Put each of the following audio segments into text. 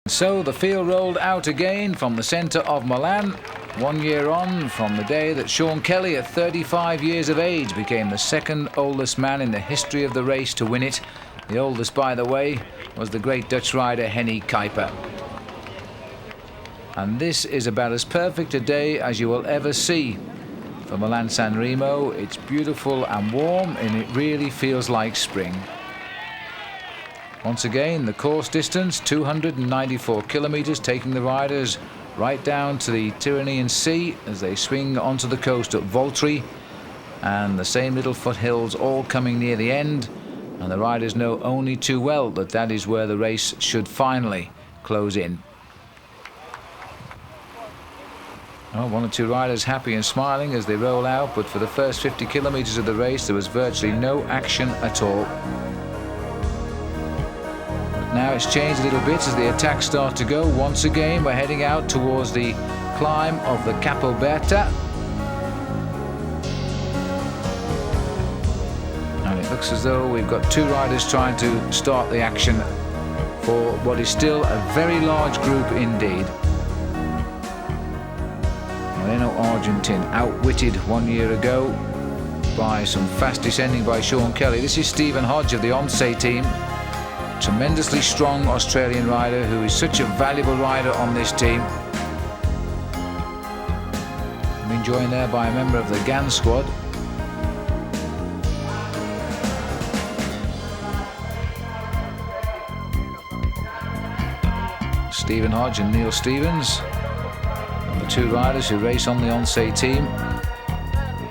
So the field rolled out again from the centre of Milan, 1 year on from the day that Sean Kelly, at 35 years of age, became the second oldest man in the history of the race to win it. The oldest, by the way, was the great Dutch rider Henny Kuiper. And this is about as perfect a day as you will ever see for Milan-San Remo. It's beautiful and warm, and it really feels like spring. Once again, the course distance, 294 kilometres, taking the riders right down to the Tyrrhenian Sea as they swing onto the coast at Voltri, and the same little foothills all coming near the end, and the riders know only too well that that is where the race should finally close in. Oh, one or two riders happy and smiling as they roll out, but for the first 50 kilometres of the race there was virtually no action at all. Now it's changed a little bit as the attacks start to go. Once again, we're heading out towards the climb of the Capoberta. And it looks as though we've got two riders trying to start the action for what is still a very large group indeed. Milan-San, outwitted 1 year ago by some fast descending by Sean Kelly. This is Stephen Hodge of the Onse team. Tremendously strong Australian rider who is such a valuable rider on this team. Being joined there by a member of the GAN squad. Stephen Hodge and Neil Stevens, and the two riders who race on the Onse team.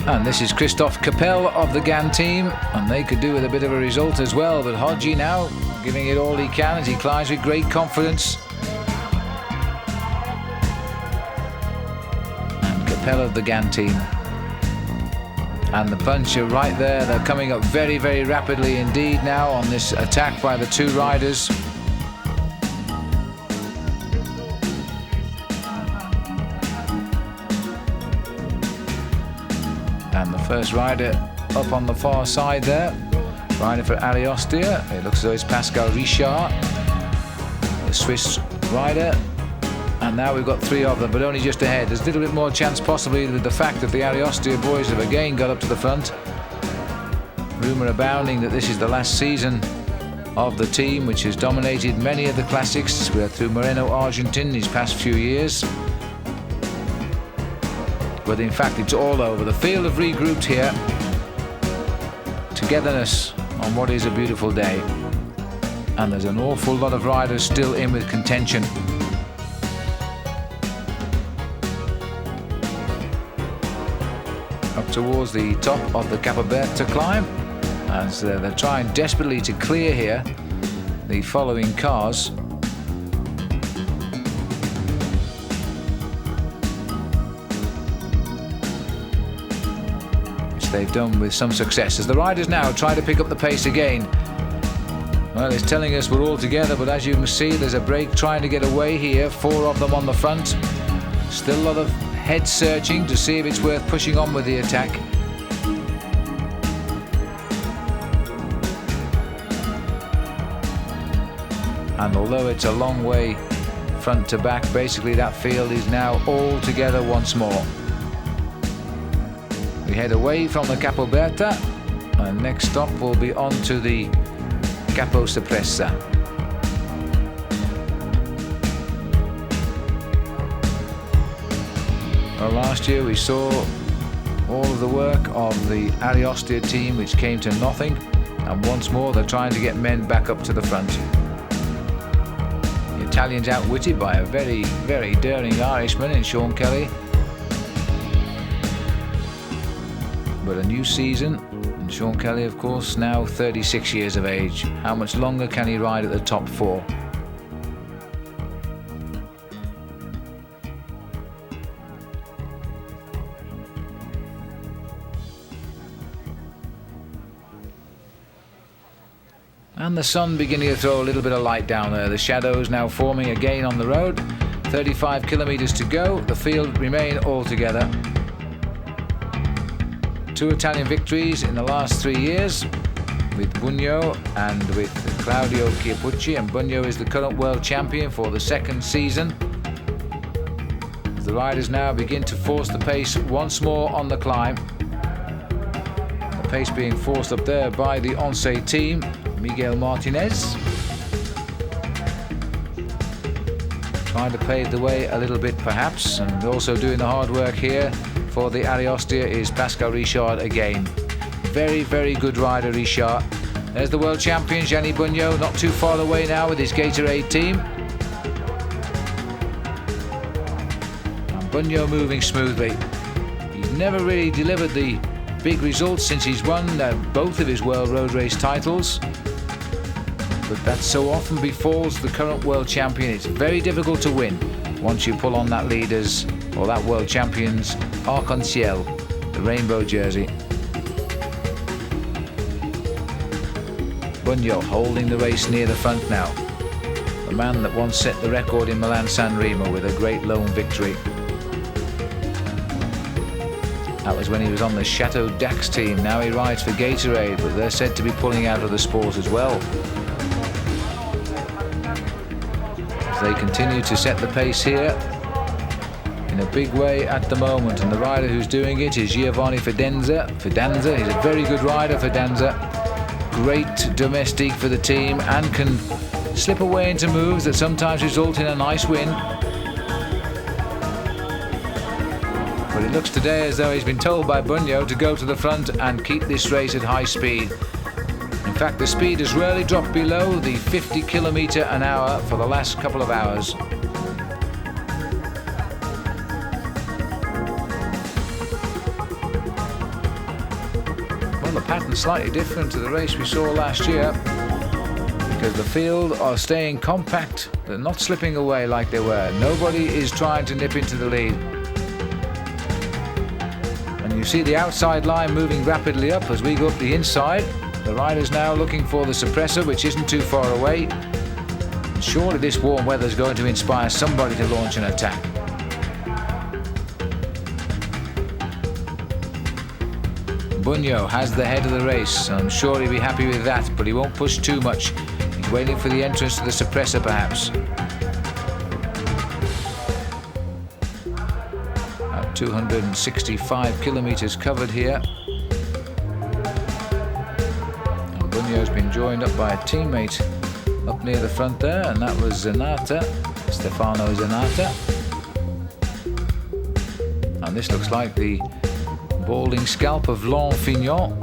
And this is Christophe Capel of the GAN team, and they could do with a bit of a result as well, but Hodgie now giving it all he can as he climbs with great confidence. And Capel of the GAN team. And the bunch are right there. They're coming up very, very rapidly indeed now on this attack by the two riders. And the first rider up on the far side there, riding for Austria. It looks as though it's Pascal Richard, the Swiss rider. And now we've got three of them, but only just ahead. There's a little bit more chance possibly with the fact that the Austria boys have again got up to the front. Rumour abounding that this is the last season of the team, which has dominated many of the classics. We're through Moreno Argentin these past few years. But in fact, it's all over. The field have regrouped here. Togetherness on what is a beautiful day. And there's an awful lot of riders still in with contention. Up towards the top of the Capoberta climb, as they're trying desperately to clear here the following cars. They've done with some success as the riders now try to pick up the pace again. Well, it's telling us we're all together, but as you can see, there's a break trying to get away here. Four of them on the front. Still a lot of head searching to see if it's worth pushing on with the attack. And although it's a long way front to back, basically that field is now all together once more. We head away from the Capoberta, and next stop will be on to the Caposorpresa. Well, last year we saw all of the work of the Austria team, which came to nothing, and once more they're trying to get men back up to the front. The Italians outwitted by a very, very daring Irishman in Sean Kelly. But a new season, and Sean Kelly, of course, now 36 years of age. How much longer can he ride at the top four? And the sun beginning to throw a little bit of light down there. The shadows now forming again on the road. 35 kilometres to go. The field remain all together. 2 Italian victories in the last 3 years. with Bugno and with Claudio Chiappucci, and Bugno is the current world champion for the second season. The riders now begin to force the pace once more on the climb. The pace being forced up there by the Once team, Miguel Martinez. Trying to pave the way a little bit perhaps, and also doing the hard work here for the Alicostia is Pascal Richard again. Very, very good rider, Richard. There's the world champion, Gianni Bugno, not too far away now with his Gatorade team. Bugno moving smoothly. He's never really delivered the big results since he's won both of his World Road Race titles. But that so often befalls the current world champion. It's very difficult to win once you pull on that leader's or that world champion's arc-en-ciel, the rainbow jersey. Bugno holding the race near the front now. The man that once set the record in Milan-San Remo with a great lone victory. That was when he was on the Chateau Dax team. Now he rides for Gatorade, but they're said to be pulling out of the sport as well. As they continue to set the pace here in a big way at the moment, and the rider who's doing it is Giovanni Fidanza. He's a very good rider, Fidanza. Great domestique for the team and can slip away into moves that sometimes result in a nice win. But it looks today as though he's been told by Bugno to go to the front and keep this race at high speed. In fact, the speed has rarely dropped below the 50 km/h for the last couple of hours. Well, the pattern's slightly different to the race we saw last year, because the field are staying compact. They're not slipping away like they were. Nobody is trying to nip into the lead. You see the outside line moving rapidly up as we go up the inside. The rider's now looking for the suppressor, which isn't too far away. And surely this warm weather is going to inspire somebody to launch an attack. Bugno has the head of the race. I'm sure he'll be happy with that, but he won't push too much. He's waiting for the entrance to the suppressor perhaps. 265 kilometers covered here. And Bugno's been joined up by a teammate up near the front there, and that was Zanata, Stefano Zanata. And this looks like the balding scalp of Laurent Fignon,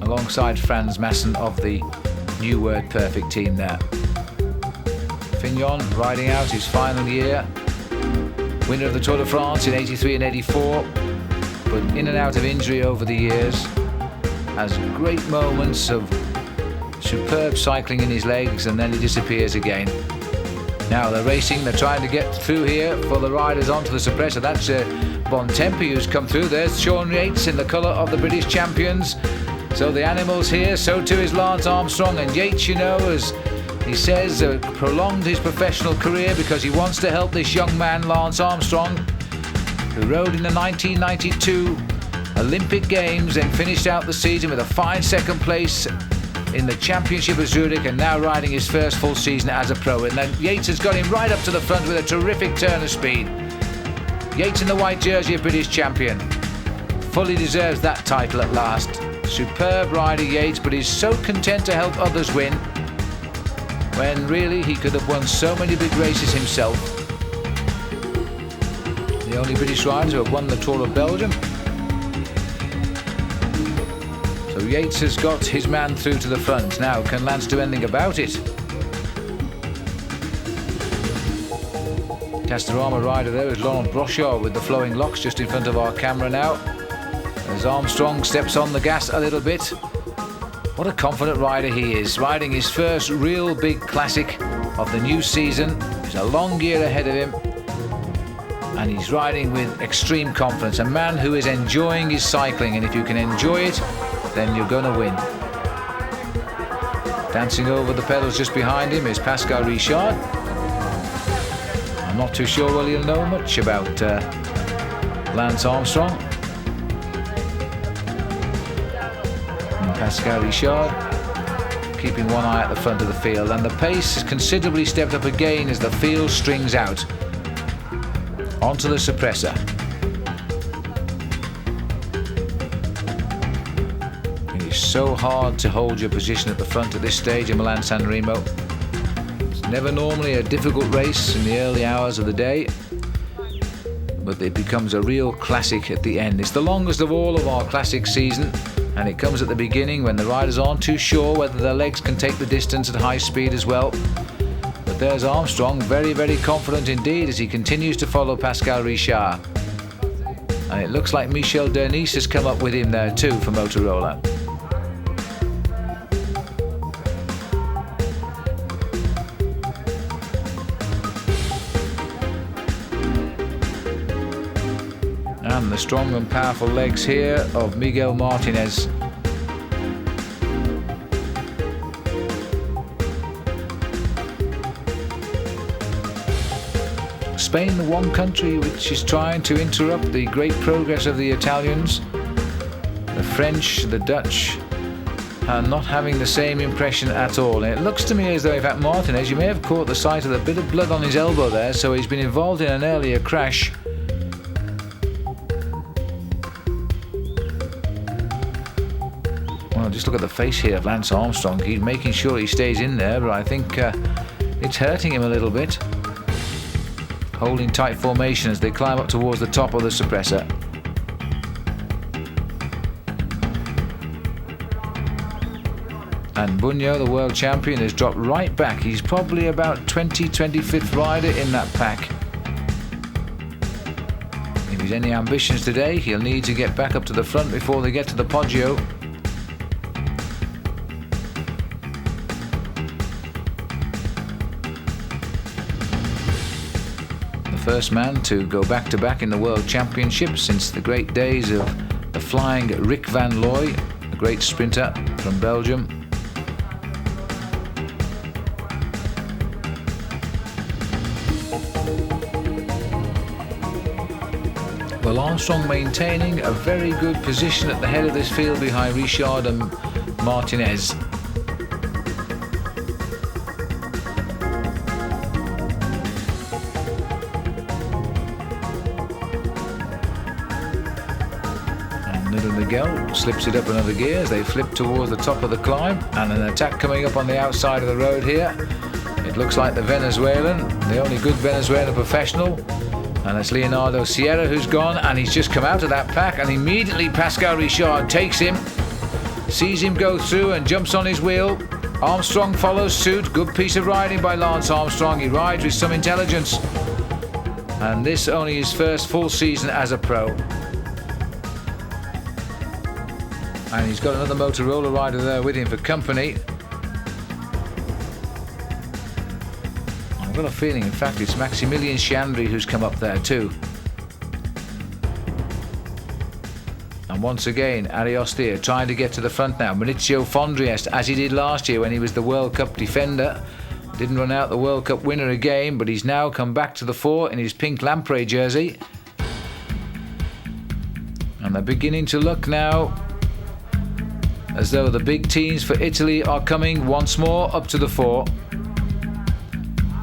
alongside Franz Masson of the New Word Perfect team there. Fignon riding out his final year. Winner of the Tour de France in 83 and 84, but in and out of injury over the years. Has great moments of superb cycling in his legs, and then he disappears again. Now they're racing, they're trying to get through here for the riders onto the suppressor. That's Bontempi who's come through. There's Sean Yates in the colour of the British champions. So the animal's here, so too is Lance Armstrong. And Yates, you know, as he says, prolonged his professional career because he wants to help this young man, Lance Armstrong, who rode in the 1992 Olympic Games and finished out the season with a fine second place in the Championship of Zurich, and now riding his first full season as a pro. And then Yates has got him right up to the front with a terrific turn of speed. Yates in the white jersey of British champion. Fully deserves that title at last. Superb rider Yates, but he's so content to help others win, when really he could have won so many big races himself. The only British riders who have won the Tour of Belgium. So Yates has got his man through to the front. Now, can Lance do anything about it? Castorama rider there is Laurent Brochard with the flowing locks just in front of our camera now. As Armstrong steps on the gas a little bit. What a confident rider he is, riding his first real big classic of the new season. There's a long year ahead of him, and he's riding with extreme confidence. A man who is enjoying his cycling, and if you can enjoy it, then you're going to win. Dancing over the pedals just behind him is Pascal Richard. I'm not too sure whether he'll know much about Lance Armstrong. Pascal Richard keeping one eye at the front of the field, and the pace has considerably stepped up again as the field strings out onto the suppressor. It is so hard to hold your position at the front at this stage of Milan-San Remo. It's never normally a difficult race in the early hours of the day, but it becomes a real classic at the end. It's the longest of all of our classic season, and it comes at the beginning when the riders aren't too sure whether their legs can take the distance at high speed as well. But there's Armstrong, very, very confident indeed as he continues to follow Pascal Richard. And it looks like Michel Dernisse has come up with him there too for Motorola. And the strong and powerful legs here of Miguel Martinez. Spain, the one country which is trying to interrupt the great progress of the Italians. The French, the Dutch are not having the same impression at all. And it looks to me as though, in fact, Martinez, you may have caught the sight of the bit of blood on his elbow there, so he's been involved in an earlier crash. Well, just look at the face here of Lance Armstrong. He's making sure he stays in there, but I think it's hurting him a little bit. Holding tight formation as they climb up towards the top of the suppressor. And Bunyo, the world champion, has dropped right back. He's probably about 25th rider in that pack. If he's any ambitions today, he'll need to get back up to the front before they get to the Poggio. First man to go back-to-back in the World Championship since the great days of the flying Rick van Looy, a great sprinter from Belgium. Well, Armstrong maintaining a very good position at the head of this field behind Richard and Martinez. Little Miguel slips it up another gear as they flip towards the top of the climb, and an attack coming up on the outside of the road here. It looks like the Venezuelan, the only good Venezuelan professional, and it's Leonardo Sierra who's gone, and he's just come out of that pack, and immediately Pascal Richard takes him, sees him go through and jumps on his wheel. Armstrong follows suit. Good piece of riding by Lance Armstrong. He rides with some intelligence, and this only his first full season as a pro. And he's got another Motorola rider there with him for company. I've got a feeling, in fact, it's Maximilian Chiandri who's come up there too. And once again, Arioste trying to get to the front now. Maurizio Fondriest, as he did last year when he was the World Cup defender. Didn't run out the World Cup winner again, but he's now come back to the fore in his pink lamprey jersey. And they're beginning to look now as though the big teams for Italy are coming once more up to the fore.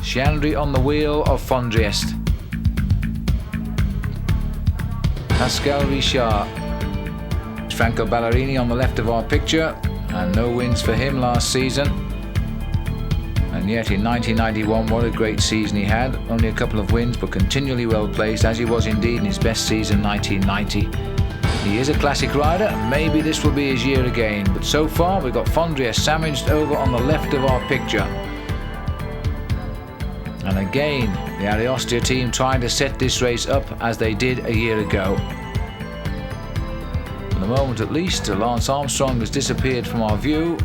Chiandri on the wheel of Fondriest. Pascal Richard. Franco Ballerini on the left of our picture, and no wins for him last season. And yet in 1991, what a great season he had. Only a couple of wins, but continually well placed, as he was indeed in his best season, 1990. He is a classic rider, and maybe this will be his year again. But so far, we've got Fondriest sandwiched over on the left of our picture. And again, the Arioste team trying to set this race up as they did a year ago. For the moment at least, Lance Armstrong has disappeared from our view.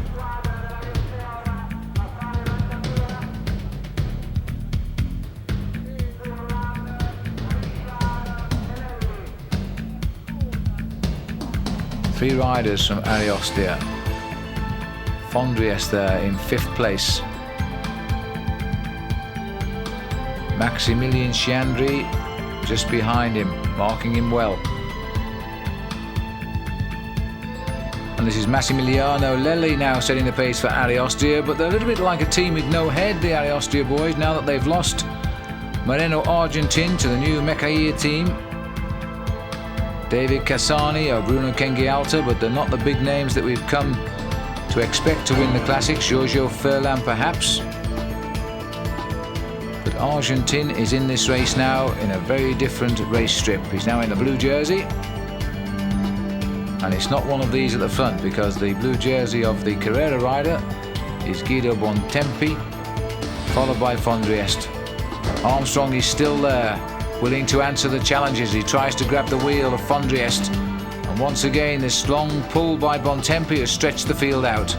Three riders from Arioste. Fondriest there in 5th place. Maximilian Chiandri just behind him, marking him well. And this is Massimiliano Lelli now setting the pace for Austria, but they're a little bit like a team with no head, the Austria boys, now that they've lost Moreno Argentin to the new Meccaia team. David Cassani or Bruno Kengialta, but they're not the big names that we've come to expect to win the Classics. Giorgio Furlan perhaps. But Argentin is in this race now in a very different race strip. He's now in the blue jersey. And it's not one of these at the front, because the blue jersey of the Carrera rider is Guido Bontempi, followed by Fondriest. Armstrong is still there, willing to answer the challenges. He tries to grab the wheel of Fondriest. And once again, this long pull by Bontempi has stretched the field out.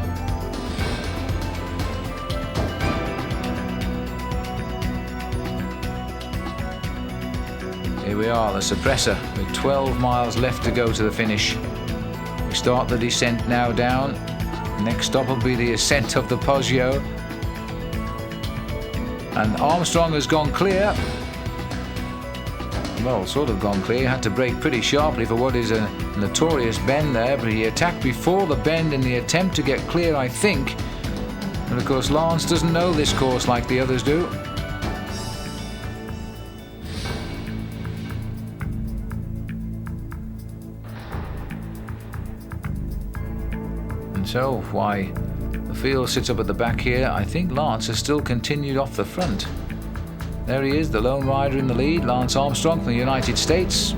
Here we are, the Suppressor, with 12 miles left to go to the finish. We start the descent now down. Next stop will be the ascent of the Poggio. And Armstrong has gone clear. Well, sort of gone clear. He had to brake pretty sharply for what is a notorious bend there, but he attacked before the bend in the attempt to get clear, I think. And of course, Lance doesn't know this course like the others do. And so, why the field sits up at the back here, I think Lance has still continued off the front. There he is, the lone rider in the lead, Lance Armstrong from the United States.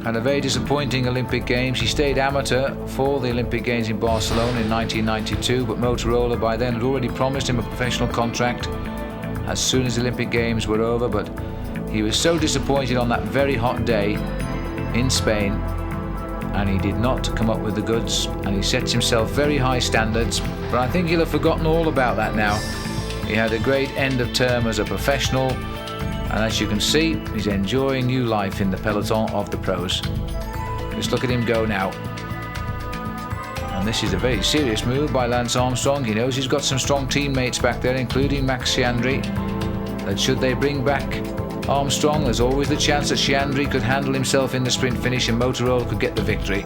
Had a very disappointing Olympic Games. He stayed amateur for the Olympic Games in Barcelona in 1992, but Motorola by then had already promised him a professional contract as soon as the Olympic Games were over, but he was so disappointed on that very hot day in Spain, and he did not come up with the goods, and he sets himself very high standards, but I think he'll have forgotten all about that now. He had a great end of term as a professional, and as you can see, he's enjoying new life in the peloton of the pros. Just look at him go now. And this is a very serious move by Lance Armstrong. He knows he's got some strong teammates back there, including Max Chiandri, that should they bring back Armstrong, there's always the chance that Chiandri could handle himself in the sprint finish and Motorola could get the victory.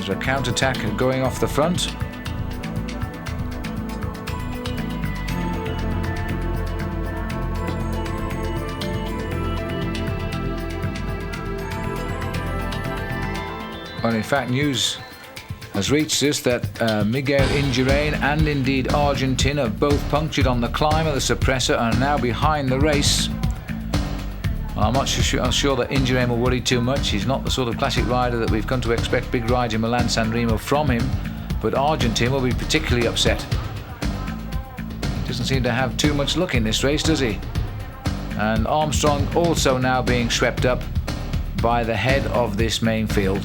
A counter-attack going off the front. Well, in fact, news has reached us that Miguel Indurain and indeed Argentin have both punctured on the climb of the Suppressor and are now behind the race. I'm not sure that Indurain will worry too much. He's not the sort of classic rider that we've come to expect big rides in Milan-San Remo from him, but Argentin will be particularly upset. He doesn't seem to have too much luck in this race, does he? And Armstrong also now being swept up by the head of this main field.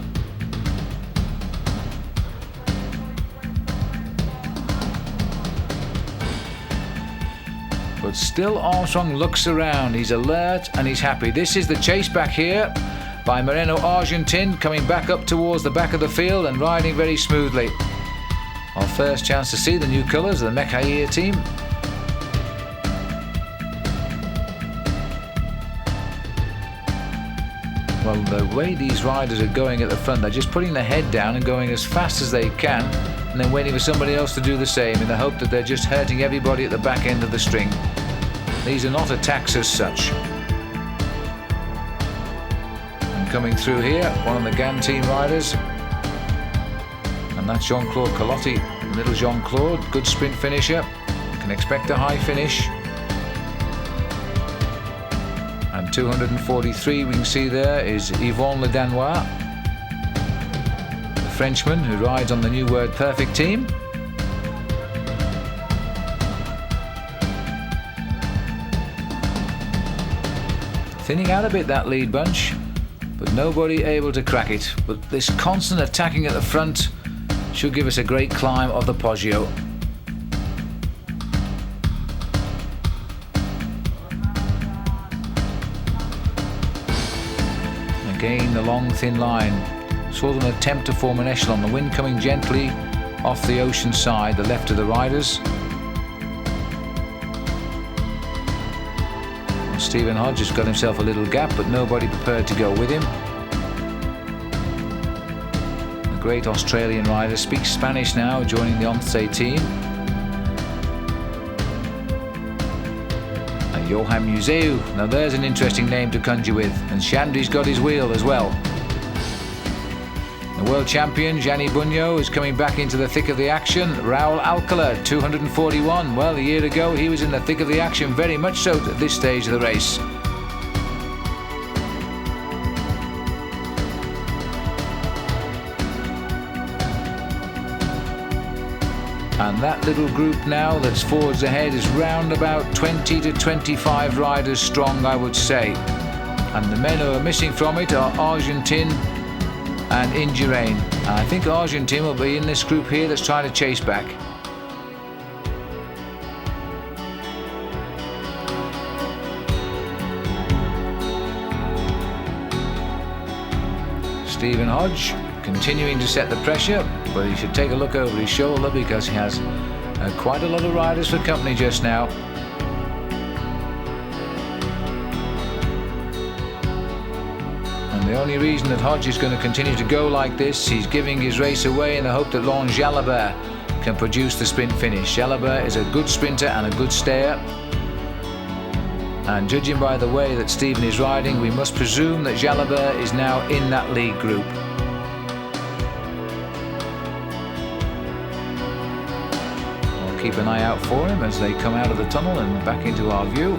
But still Armstrong looks around, he's alert and he's happy. This is the chase back here by Moreno Argentin, coming back up towards the back of the field and riding very smoothly. Our first chance to see the new colours of the Meccaia team. Well, the way these riders are going at the front, they're just putting their head down and going as fast as they can, and then waiting for somebody else to do the same in the hope that they're just hurting everybody at the back end of the string. These are not attacks as such. And coming through here, one of the GAN team riders, and that's Jean-Claude Colotti, little Jean-Claude, good sprint finisher, can expect a high finish. And 243 we can see there is Yvon Le Danois, the Frenchman who rides on the New Word Perfect team. Thinning out a bit, that lead bunch, but nobody able to crack it. But this constant attacking at the front should give us a great climb of the Poggio. Again, the long thin line. Sort of an attempt to form an echelon. The wind coming gently off the ocean side, the left of the riders. Stephen Hodge has got himself a little gap, but nobody prepared to go with him. The great Australian rider speaks Spanish now, joining the Once team. And Johan Museu, now there's an interesting name to conjure with, and Shandry's got his wheel as well. The world champion, Gianni Bugno, is coming back into the thick of the action. Raul Alcala, 241. Well, a year ago, he was in the thick of the action, very much so at this stage of the race. And that little group now that's forwards ahead is round about 20 to 25 riders strong, I would say. And the men who are missing from it are Argentine and Indurain. And I think Argentine will be in this group here that's trying to chase back. Stephen Hodge continuing to set the pressure, but he should take a look over his shoulder because he has quite a lot of riders for company just now. The only reason that Hodge is going to continue to go like this, he's giving his race away in the hope that Laurent Jalabert can produce the sprint finish. Jalabert is a good sprinter and a good stayer. And judging by the way that Stephen is riding, we must presume that Jalabert is now in that lead group. We'll keep an eye out for him as they come out of the tunnel and back into our view.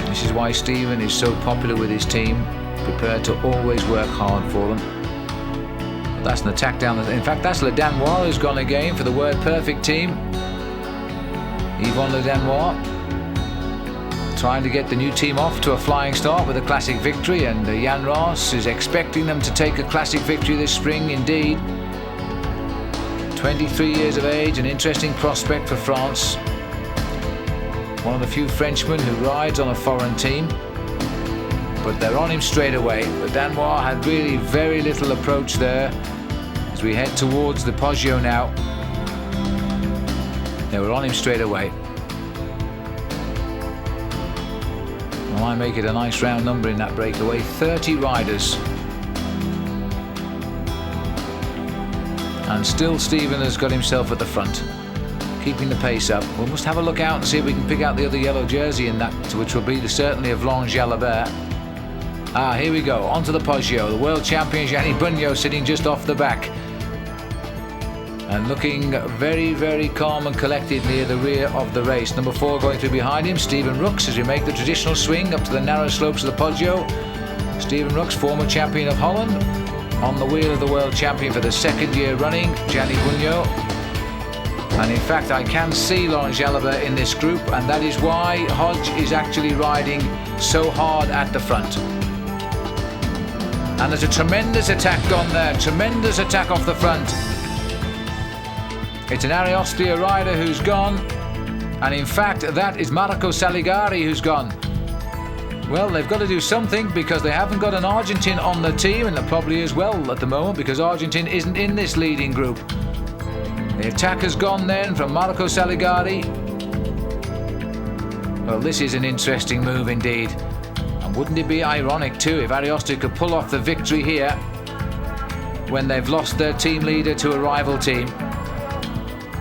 This is why Stephen is so popular with his team, prepared to always work hard for them. But that's an attack down the... In fact, that's Le Danois who's gone again for the Word Perfect team. Yvon Le Danois trying to get the new team off to a flying start with a classic victory, and Jan Ross is expecting them to take a classic victory this spring indeed. 23 years of age, an interesting prospect for France. One of the few Frenchmen who rides on a foreign team, but they're on him straight away. The Danois had really very little approach there as we head towards the Poggio now. They were on him straight away. Well, I make it a nice round number in that breakaway, 30 riders. And still Stephen has got himself at the front, keeping the pace up. We must have a look out and see if we can pick out the other yellow jersey in that, which will be certainly of Laurent Jalabert. Here we go, onto the Poggio. The world champion Gianni Bugno sitting just off the back and looking very, very calm and collected near the rear of the race. Number 4 going through behind him, Stephen Rooks, as we make the traditional swing up to the narrow slopes of the Poggio. Stephen Rooks, former champion of Holland, on the wheel of the world champion for the second year running, Gianni Bugno. And in fact, I can see Laurent Jalabert in this group, and that is why Hodge is actually riding so hard at the front. And there's a tremendous attack gone there, tremendous attack off the front. It's an Ariosto rider who's gone, and in fact, that is Marco Saligari who's gone. Well, they've got to do something because they haven't got an Argentine on the team, and there probably is well at the moment because Argentine isn't in this leading group. The attack has gone then from Marco Saligari. Well, this is an interesting move indeed. And wouldn't it be ironic too if Ariosto could pull off the victory here when they've lost their team leader to a rival team.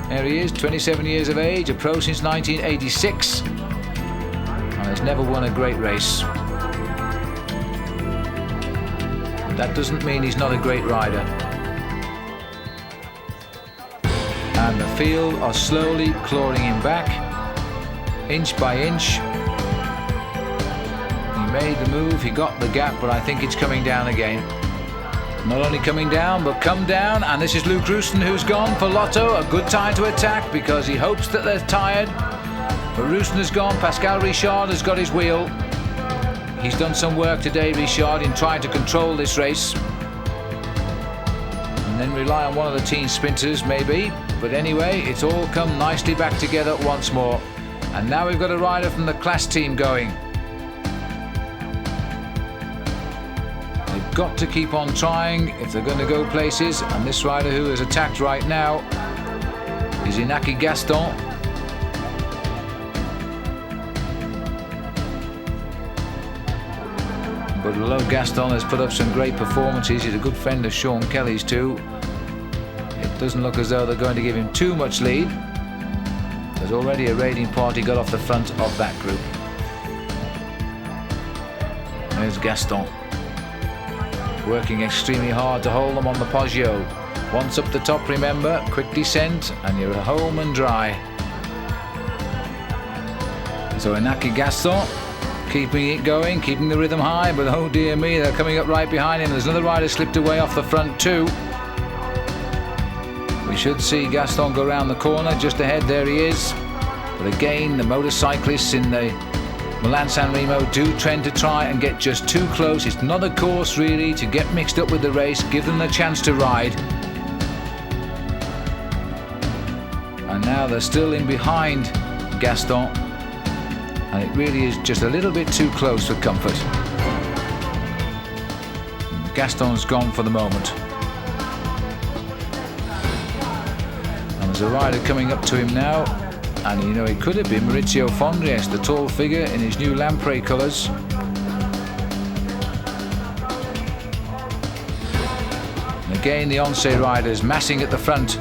There he is, 27 years of age, a pro since 1986, and has never won a great race. But that doesn't mean he's not a great rider. And the field are slowly clawing him back, inch by inch. He made the move, he got the gap, but I think it's coming down again. Not only coming down, but come down, and this is Luke Roustan who's gone for Lotto. A good time to attack because he hopes that they're tired. But Roustan has gone, Pascal Richard has got his wheel. He's done some work today, Richard, in trying to control this race. And then rely on one of the team sprinters, maybe. But anyway, it's all come nicely back together once more. And now we've got a rider from the class team going. They've got to keep on trying if they're going to go places, and this rider who is attacked right now is Inaki Gaston. But although Gaston has put up some great performances, he's a good friend of Sean Kelly's too. It doesn't look as though they're going to give him too much lead. There's already a raiding party got off the front of that group. There's Gaston, working extremely hard to hold them on the Poggio. Once up the top, remember, quick descent and you're home and dry. So Inaki Gaston keeping it going, keeping the rhythm high, but oh dear me, they're coming up right behind him. There's another rider slipped away off the front too. We should see Gaston go around the corner just ahead. There he is. But again, the motorcyclists in the Milan-San Remo do tend to try and get just too close. It's not a course really to get mixed up with the race, give them the chance to ride. And now they're still in behind Gaston, and it really is just a little bit too close for comfort. Gaston's gone for the moment. And there's a rider coming up to him now, and you know it could have been Maurizio Fondriest, the tall figure in his new lamprey colours. And again the Once riders massing at the front.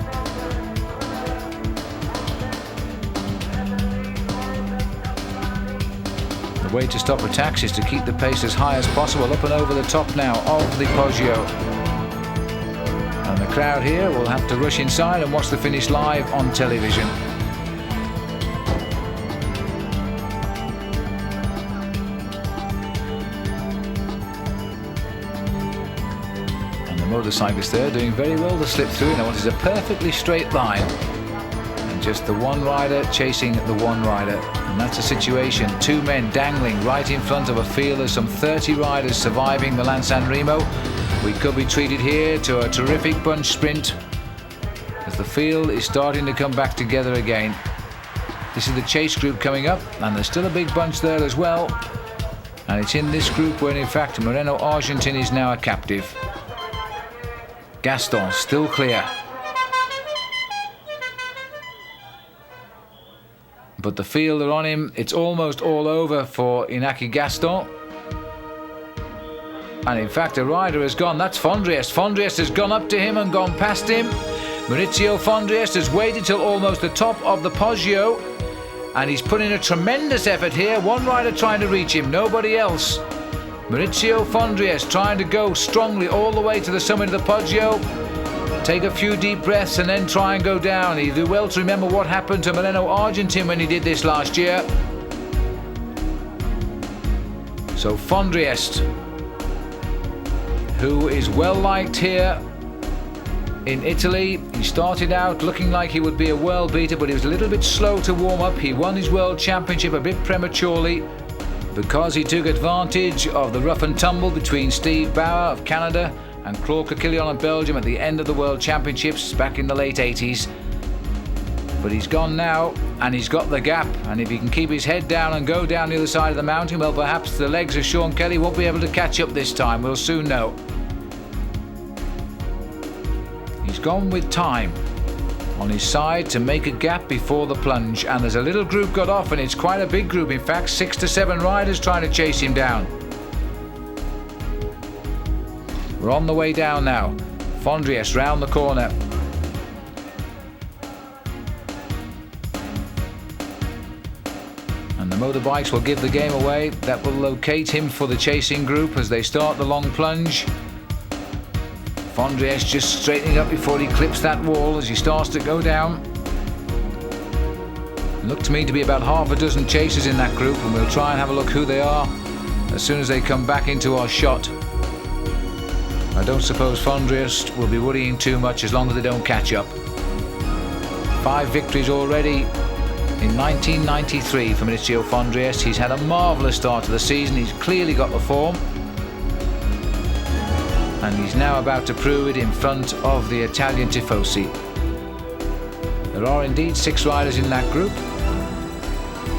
The way to stop attacks is to keep the pace as high as possible, up and over the top now of the Poggio. And the crowd here will have to rush inside and watch the finish live on television. And the motorcyclists there doing very well to slip through. Now what is a perfectly straight line. And just the one rider chasing the one rider. And that's a situation, two men dangling right in front of a field. There's some 30 riders surviving Milan-San Remo. We could be treated here to a terrific bunch sprint as the field is starting to come back together again. This is the chase group coming up, and there's still a big bunch there as well. And it's in this group where in fact Moreno Argentin is now a captive. Gaston still clear. But the field are on him. It's almost all over for Inaki Gaston. And in fact, a rider has gone. That's Fondriest. Fondriest has gone up to him and gone past him. Maurizio Fondriest has waited till almost the top of the Poggio. And he's put in a tremendous effort here. One rider trying to reach him, nobody else. Maurizio Fondriest trying to go strongly all the way to the summit of the Poggio. Take a few deep breaths and then try and go down. You do well to remember what happened to Moreno Argentin when he did this last year. So Fondriest, who is well liked here in Italy. He started out looking like he would be a world beater, but he was a little bit slow to warm up. He won his world championship a bit prematurely because he took advantage of the rough and tumble between Steve Bauer of Canada and Claude Coquillon of Belgium at the end of the World Championships back in the late 80s. But he's gone now, and he's got the gap, and if he can keep his head down and go down the other side of the mountain, well, perhaps the legs of Sean Kelly won't be able to catch up this time. We'll soon know. He's gone with time on his side to make a gap before the plunge, and there's a little group got off, and it's quite a big group. In fact, 6 to 7 riders trying to chase him down. We're on the way down now. Fondriest round the corner. And the motorbikes will give the game away. That will locate him for the chasing group as they start the long plunge. Fondriest just straightening up before he clips that wall as he starts to go down. It looked to me to be about half a dozen chasers in that group, and we'll try and have a look who they are as soon as they come back into our shot. I don't suppose Fondriest will be worrying too much as long as they don't catch up. 5 victories already in 1993 for Maurizio Fondriest. He's had a marvellous start to the season. He's clearly got the form. And he's now about to prove it in front of the Italian Tifosi. There are indeed 6 riders in that group.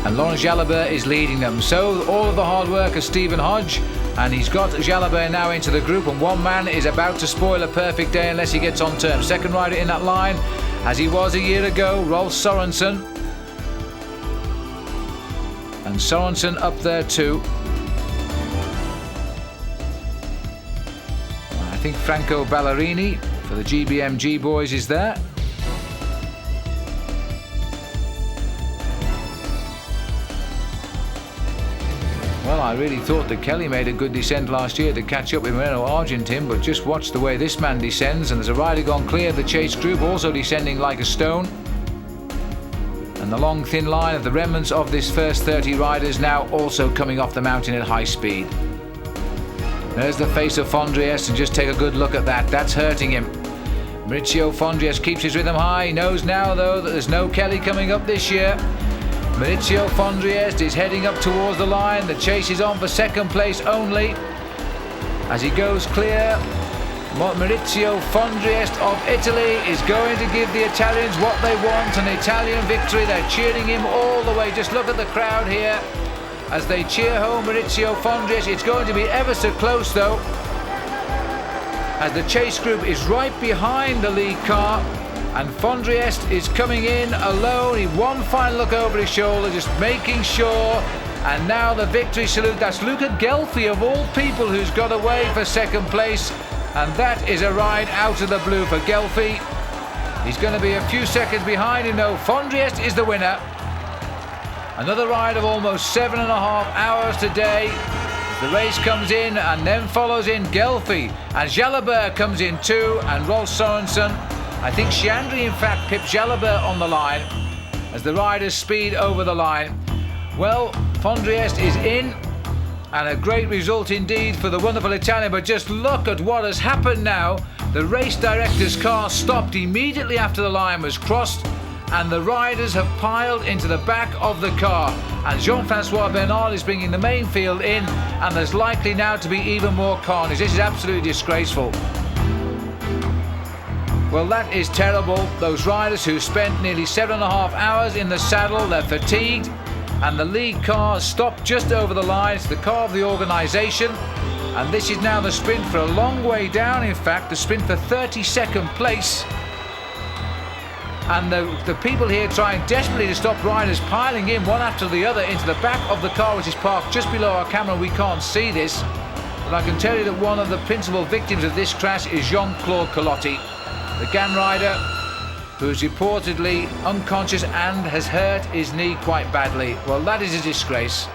And Laurent Jalabert is leading them. So all of the hard work of Stephen Hodge, and he's got Jalabert now into the group, and one man is about to spoil a perfect day unless he gets on terms. Second rider in that line, as he was a year ago, Rolf Sorensen. And Sorensen up there too. I think Franco Ballerini for the GBMG boys is there. Well, I really thought that Kelly made a good descent last year to catch up with Moreno Argentin, but just watch the way this man descends, and there's a rider gone clear of the chase group, also descending like a stone. And the long thin line of the remnants of this first 30 riders now also coming off the mountain at high speed. There's the face of Fondriest, and just take a good look at that. That's hurting him. Maurizio Fondriest keeps his rhythm high. He knows now, though, that there's no Kelly coming up this year. Maurizio Fondriest is heading up towards the line. The chase is on for second place only. As he goes clear, Maurizio Fondriest of Italy is going to give the Italians what they want, an Italian victory. They're cheering him all the way. Just look at the crowd here as they cheer home Maurizio Fondriest. It's going to be ever so close, though, as the chase group is right behind the lead car. And Fondriest is coming in alone. He one final look over his shoulder, just making sure. And now the victory salute. That's Luca Gelfi, of all people, who's got away for second place. And that is a ride out of the blue for Gelfi. He's going to be a few seconds behind him, though. Fondriest is the winner. Another ride of almost 7.5 hours today. The race comes in, and then follows in Gelfi. And Jalabert comes in too, and Rolf Sorensen. I think Chiandri, in fact, pipped Jalabert on the line as the riders speed over the line. Well, Fondriest is in, and a great result indeed for the wonderful Italian. But just look at what has happened now. The race director's car stopped immediately after the line was crossed, and the riders have piled into the back of the car. And Jean-Francois Bernal is bringing the main field in, and there's likely now to be even more carnage. This is absolutely disgraceful. Well, that is terrible. Those riders who spent nearly 7.5 hours in the saddle, they're fatigued, and the lead car stopped just over the line. It's the car of the organisation, and this is now the sprint for a long way down. In fact, the sprint for 32nd place. And the people here trying desperately to stop riders piling in one after the other into the back of the car, which is parked just below our camera. We can't see this, but I can tell you that one of the principal victims of this crash is Jean-Claude Colotti, the GAN rider, who is reportedly unconscious and has hurt his knee quite badly. Well, that is a disgrace,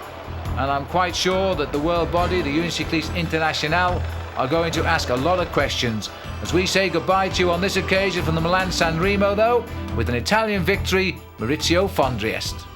and I'm quite sure that the world body, the Union Cycliste Internationale, are going to ask a lot of questions. As we say goodbye to you on this occasion from the Milan-San Remo, though, with an Italian victory, Maurizio Fondriest.